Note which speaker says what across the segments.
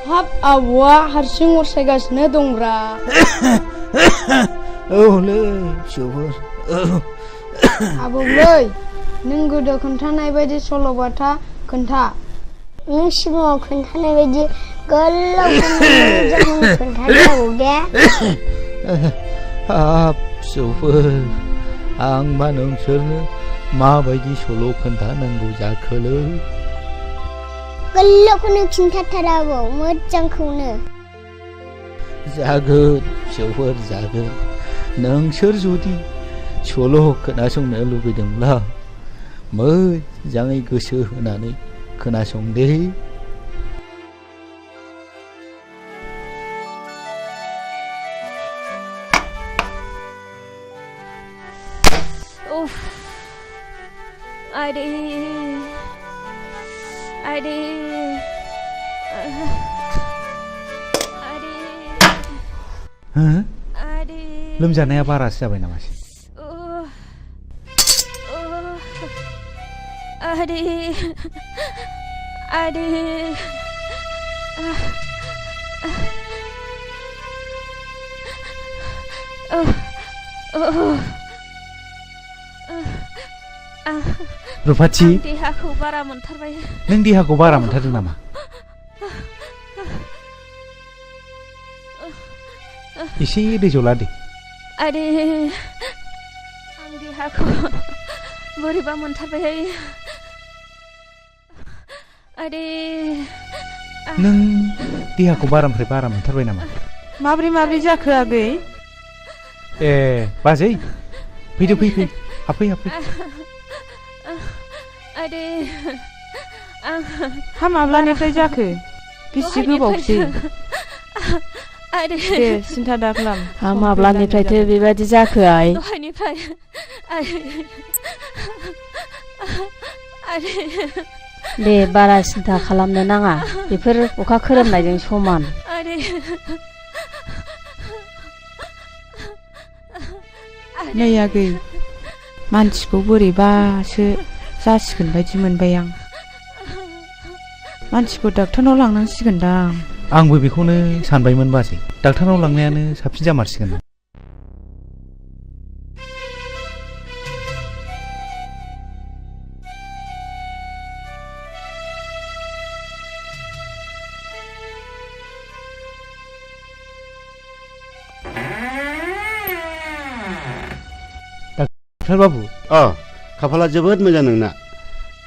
Speaker 1: हाब आबौआ हारसिं अर सायगासिनो दंब्रा।
Speaker 2: औलै फिसौफोर
Speaker 1: आबौलै नों गोदो खोन्थानाय बायदि सल'बाथा खोन्था।
Speaker 3: नों सिगाङाव खोन्थानाय बायदि गोलाव खोन्थादो आबौ दे।
Speaker 2: हाब फिसौफोर आंबा नोंसोरनो माबायदि सल' खोन्थानांगौ जाखोलै।
Speaker 3: गोलावखौनो खिन्थाथार आबौ मोजांखौनो।
Speaker 2: जागोन फिसौफोर जागोन। नोंसोर जुदि सल' खोनासंनो लुबैदोंब्ला मोजाङै गोसो होनानै खोनासंदे।
Speaker 4: आदै आदै आदै
Speaker 2: लोमजानाया बारासो जाबाय नामासै?
Speaker 4: आदै आदै
Speaker 2: रुफाथि
Speaker 4: देहाखौ बारा मोनथारबाय।
Speaker 2: नों देहाखौ बारा मोनथारदों नामा? एसे दै जला दे।
Speaker 4: आदै आं देहाखौ बोरैबा मोनथारबाय। आदै
Speaker 2: नों देहाखौ बारानिफ्राय बारा मोनथारबाय नामा?
Speaker 5: माब्रै जाखो आगै?
Speaker 2: ए बाजै फैदो फै हाबफै
Speaker 4: आदै
Speaker 5: हा माब्लानिफ्राय जाखो? बेसे गोबावसै? दे सिन्था दाखालाम।
Speaker 6: हा माब्लानिफ्रायथो बेबायदि जाखो आइ?
Speaker 4: दहायनिफ्राय
Speaker 6: दे बारा सिन्था खालामनो नाङा, बेफोर अखा खोरोमनायजों समान।
Speaker 5: नै आगै मानसिखौ बोरैबासो जासिगोन बायदि मोनबाय आं। मानसिखौ डाक्टारनाव लांनांसिगोनदां।
Speaker 2: आंबो बेखौनो सानबायमोन बाजै, डाक्टारनाव लांनायानो साबसिन जामारसिगोन। डाक्टार बाबु
Speaker 7: खाफाला जोबोद मोजां नोंना,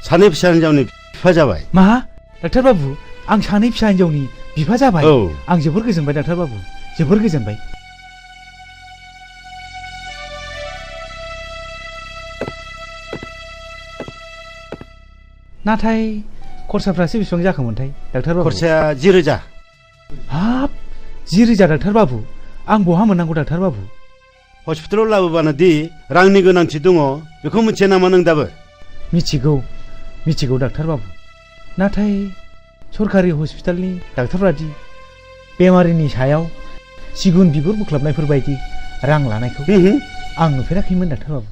Speaker 7: सानै फिसा हिनजावनि बिफा जाबाय।
Speaker 2: मा डाक्टार बाबु, आं सानै फिसा हिनजावनि बिफा जाबाय?
Speaker 7: औ
Speaker 2: आं जोबोर गोजोनबाय डाक्टार बाबु, जोबोर गोजोनबाय। नाथाय खरसाफ्रासो बेसेबां जाखोमोनथाय डाक्टार बाबु?
Speaker 7: खरसाया 10,000।
Speaker 2: हाब 10,000 डाक्टार बाबु, आं बहा मोननांगौ डाक्टार बाबु?
Speaker 7: हस्पिटालाव लाबोबानो दि रांनि गोनांथि दङ बेखौ मिथिया नामा नों दाबो?
Speaker 2: मिथिगौ डाक्टार बाबु, नाथाय सरकारि हस्पिटालनि डाक्टारफ्रादि बेमारिनि सायाव सिगुन बिगुर बोख्लाबनायफोर बायदि रां लानायखौ आं नुफेराखैमोन डाक्टार बाबु।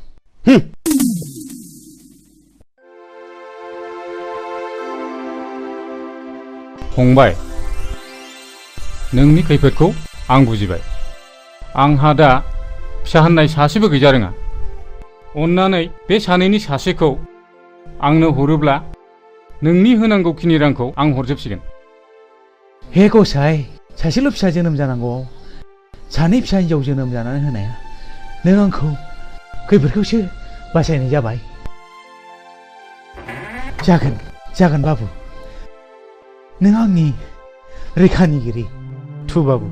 Speaker 8: फंबाय, नोंनि खैफोदखौ आं बुजिबाय। आंहा दा फिसा होननाय सासेबो गैजा रोङा। अन्नानै बे सानैनि सासेखौ आंनो हरोब्ला नोंनि होनांगौखिनि रांखौ आं हरजोबसिगोन।
Speaker 2: हे गसाइ, सासेल' फिसा जोनोम जानांगौआव सानै फिसा हिनजाव जोनोम जानानै होनाया नों आंखौ खैफोदखौसो बासायनाय जाबाय। जागोन बाबु, नों आंनि रैखानिगिरि। थु बाबु।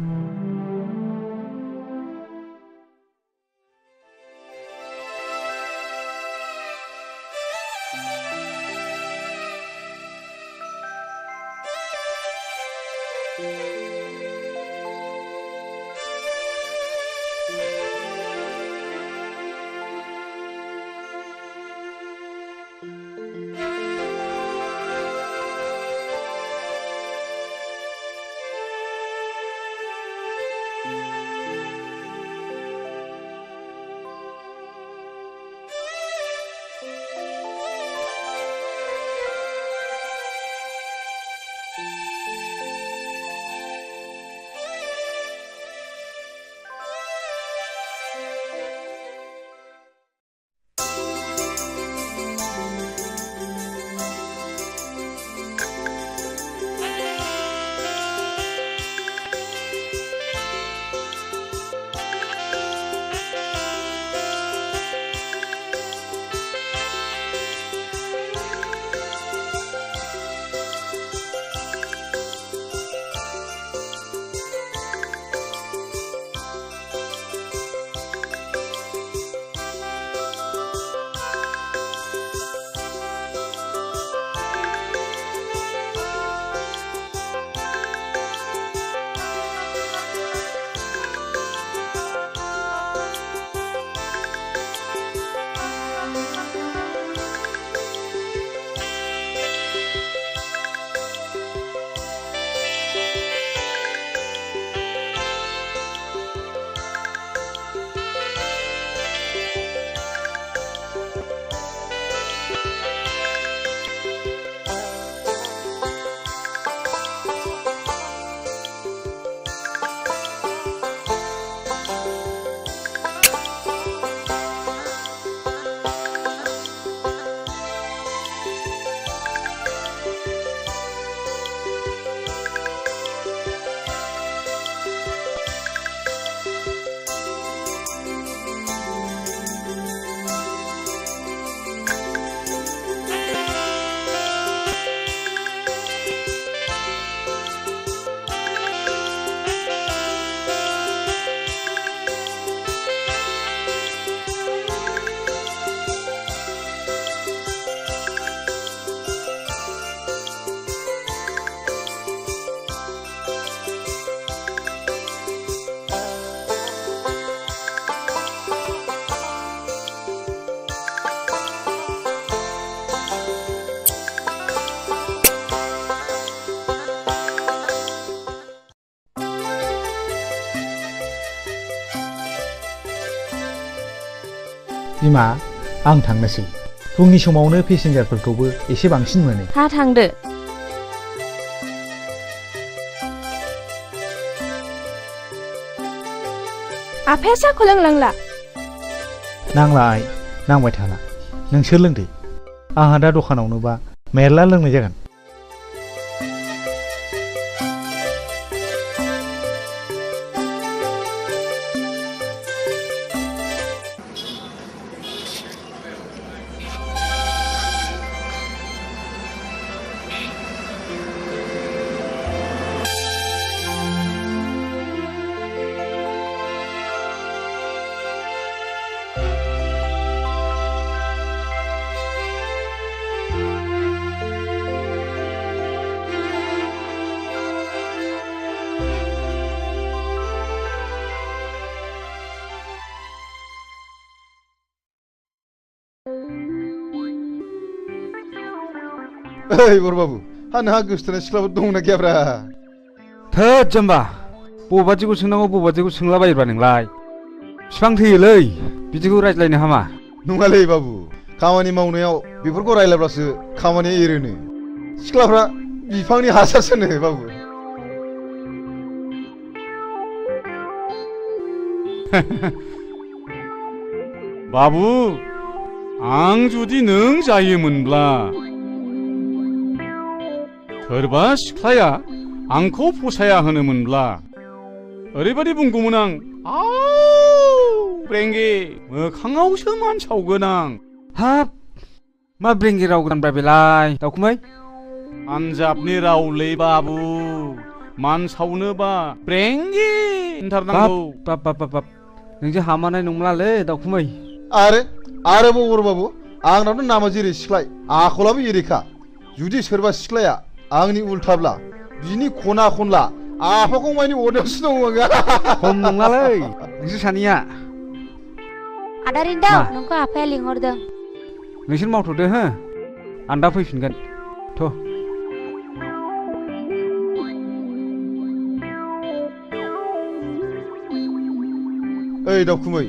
Speaker 2: बिमा आं थांनोसै फुंनि समावनो पेसेन्जारफोरखौबो एसे बांसिन मोनो
Speaker 4: हा थांदो
Speaker 1: आफाया साहाखौ लोंलांला
Speaker 2: नांला आइ नांबाय थाला नोंसोर लोंदो आंहा दा दखानावनोबा मेरला लोंनाय जागोन
Speaker 9: ओइ बरबाबु हा नोंहा गोसोथोनाय सिख्लाफोर दंना गैयाब्रा
Speaker 10: थोद जाम्बा बबादिखौ सोंनांगौ बबादिखौ सोंलाबायोब्रा नोंलाय बिफां थैयोलै बिदिखौ रायज्लायनो हामा
Speaker 9: नङालै बाबु खामानि मावनायाव बेफोरखौ रायलायब्लासो खामानिया एरोनो सिख्लाफ्रा बिफांनि हासारसोनो बाबु
Speaker 8: बाबु आं जुदि नों जायोमोनब्ला सोरबा सिख्लाया आंखौ फसाया होनोमोनब्ला ओरैबायदि बुंगौमोन आं ब्रेंगे मोखाङावसो मान सावगोन आं
Speaker 10: हाब मा ब्रेंगे राव गोदानब्रा बेलाय दाउखुमै
Speaker 8: पान्जाबनि रावलै बाबु मान सावनोबा ब्रेंगे होनथारनांगौ
Speaker 10: बाब बाब बाब बाब नोंजों हामानाय नंलालै दाउखुमै
Speaker 9: आरोबाव बरबाबु आंनावथ' नामा जेरै सिख्लाय आखलाबो एरैखा जुदि सोरबा सिख्लाया आंनि उल्थाब्ला बिनि खना खनला आफाखौ मानि अरनायावसो दङ आङो
Speaker 10: खम नङालै नोंसोर सानैया
Speaker 3: आदा रिन्दाव नोंखौ आफाया लिंहरदों
Speaker 10: नोंसोर मावथ'दो हो आं दा फैफिनगोन थ'
Speaker 9: ओइ दाउखुमै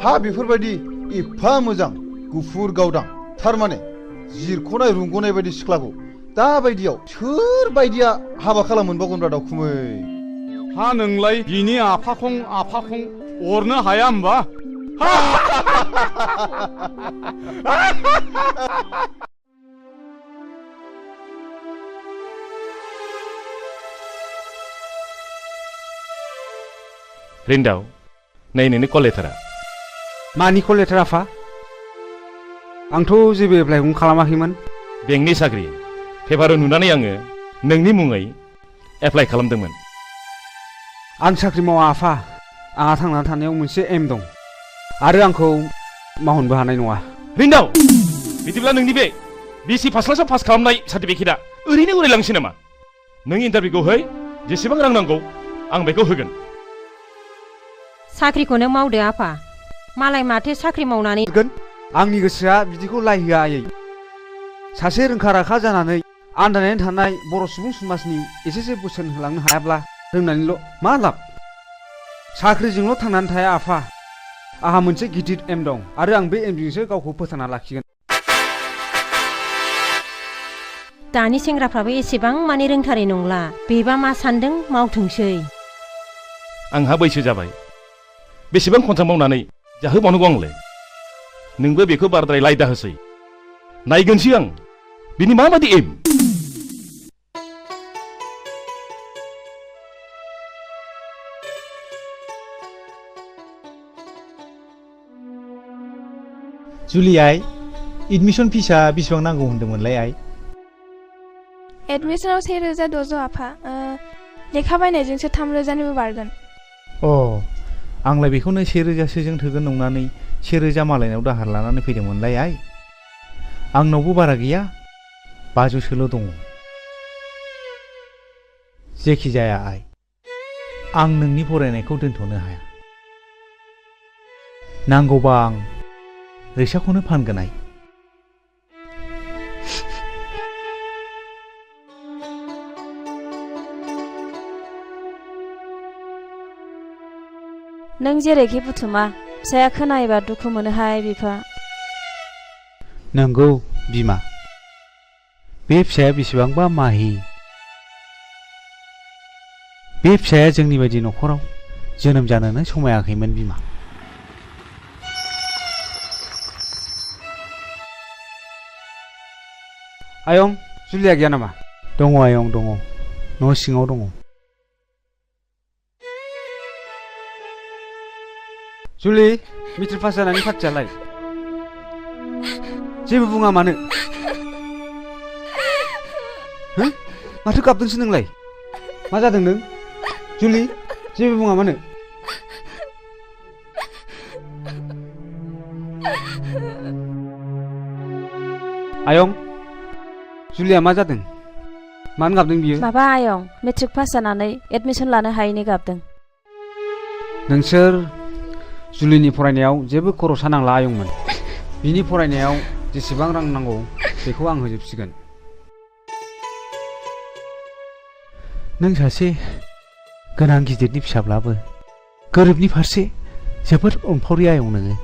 Speaker 9: हा बेफोरबायदि एफा मोजां गुफुर गावदां थारमाने जिरख'नाय रुंग'नाय बायदि सिख्लाखौ दा बायदियाव सोर बायदिया हाबा खालामोनबावगोनब्रा दाउखुमै
Speaker 8: हा नोंलाय बिनि आफाखं अरनो हाया होमबा
Speaker 11: रिन्दाव नै नोंनि कल लेटारा
Speaker 10: मानि कल लेटार आफा आंथ' जेबो एप्लाइखौनो खालामाखैमोन
Speaker 11: बेंकनि साख्रि पेपाराव नुनानै आङो नोंनि मुङै एप्लाइ खालामदोंमोन
Speaker 10: आं साख्रि मावा आफा आंहा थांनानै थानायाव मोनसे एम दं आरो आंखौ मावहोनबो हानाय नङा
Speaker 11: रिन्दाव बिदिब्ला नोंनि बे बिसि फार्स्ट क्लासाव पास खालामनाय सार्टिफिकेटआ ओरैनो उरायलांसै नामा नों इन्टारभिउखौ है जेसेबां रां नांगौ आं बेखौ होगोन
Speaker 6: साख्रिखौनो मावदो आफा मालाय माथो साख्रि मावनानै
Speaker 10: आंनि गोसोआ बिदिखौ लायहोआ आयै सासे रोंखा राखा जानानै आन्दायनानै थानाय बर' सुबुं समाजनि एसेसो बोसोन होलांनो हायाब्ला रोंनानैल' मा लाब साख्रिजोंल' थांनानै थाया आफा आंहा मोनसे गिदिर एम दं आरो आं बे एमजोंसो गावखौ फोथांना लाखिगोन
Speaker 6: दानि सेंग्राफ्राबो एसेबां माने रोंथारै नंला बेबा मा सान्दों मावथोंसै
Speaker 11: आंहा बैसो जाबाय बेसेबां खन्थां मावनानै जाहोबावनांगौ आंलाय नोंबो बेखौ बाराद्राय लायदा होसै नायगोनसै आं बिनि माबादि एम
Speaker 2: जुलि आइ एडमिसन फिसा बेसेबां नांगौ होन्दोंमोनलाय आइ
Speaker 1: एडमिसनाव 1600 आफा लेखा बायनायजोंसो 3000निबो बारगोन
Speaker 2: आंलाय बेखौनो 1000सोजों थोगोन नंनानै 1000 मालायनाव दाहार लानानै फैदोंमोनलाय आइ आंनावबो बारा गैया 500सोल' दङ जेखि जाया आइ आं नोंनि फरायनायखौ दोनथ'नो हाया नांगौबा आं रिक्साखौनो फानगोन आइ
Speaker 4: नों जेरैखि बुथुमा
Speaker 6: फिसाया खोनायोबा दुखु मोनोहाय बिफा।
Speaker 10: नंगौ बिमा, बे फिसाया बेसेबांबा माहि। बे फिसाया जोंनि बायदि न'खराव जोनोम जानोनो समायाखैमोन बिमा। आयं, जुलिया गैया नामा? दङ आयं, दङ, न' सिङाव दङ। जुलि, मेट्रिक पास जानायनि पार्टियालाय? जेबो बुङा मानो? हो? माथो गाबदोंसो नोंलाय? मा जादों नों? जुलि, जेबो बुङा मानो? आयं, जुलिया मा जादों? मानो गाबदों बियो?
Speaker 6: माबा आयं, मेट्रिक पास जानानै एडमिसन लानो हायैनि गाबदों।
Speaker 10: नोंसोर जुलिनि फरायनायाव जेबो खरसा नांला आयंमोन। बिनि फरायनायाव जेसेबां रां नांगौ बेखौ आं होजोबसिगोन।
Speaker 2: नों सासे गोनां गिदिरनि फिसाब्लाबो गोरिबनि फारसे जोबोद अनफावरि आयं नोङो।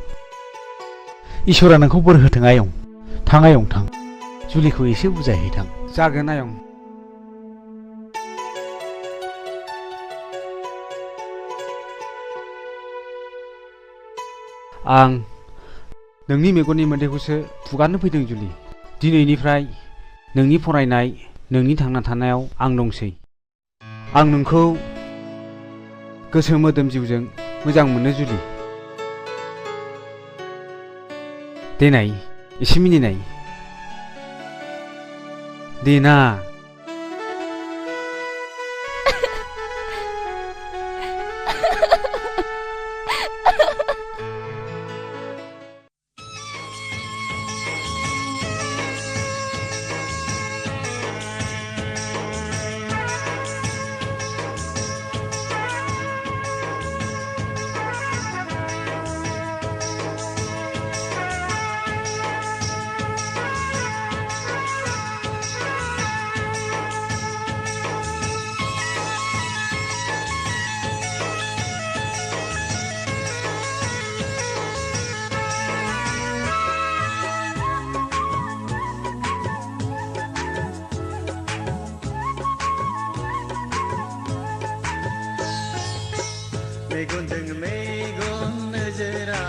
Speaker 2: इसोरा नोंखौ बोर होथों आयं। थां आयं थां, जुलिखौ एसे बुजायहैथां।
Speaker 10: जागोन आयं। आं नोंनि मेगननि मोदैखौसो फुगारनो फैदों जुलि। दिनैनिफ्राय नोंनि फरायनाय, नोंनि थांना थानायाव आं दंसै। आं नोंखौ गोसो मोदोम जिउजों मोजां मोनो जुलि। देनाय एसे मिनिनाय। देना।
Speaker 12: मेगनजों मेगन नोजोरा